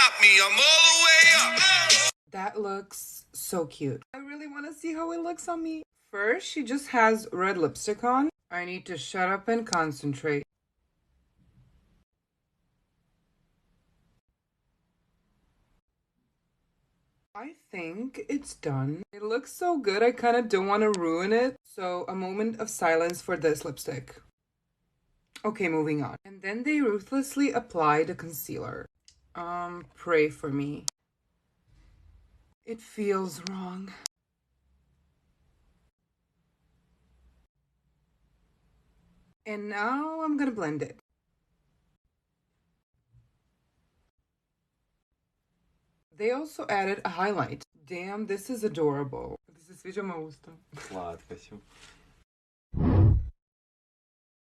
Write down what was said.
stop me. I'm all the way up. That looks so cute. I really want to see how it looks on me. First, she just has red lipstick on. I need to shut up and concentrate. I think it's done. It looks so good, I kind of don't want to ruin it. So a moment of silence for this lipstick. Okay, moving on. And then they ruthlessly apply the concealer. Pray for me. It feels wrong. And now I'm gonna blend it. They also added a highlight. Damn, this is adorable. This vídeo me gusta. Sladko.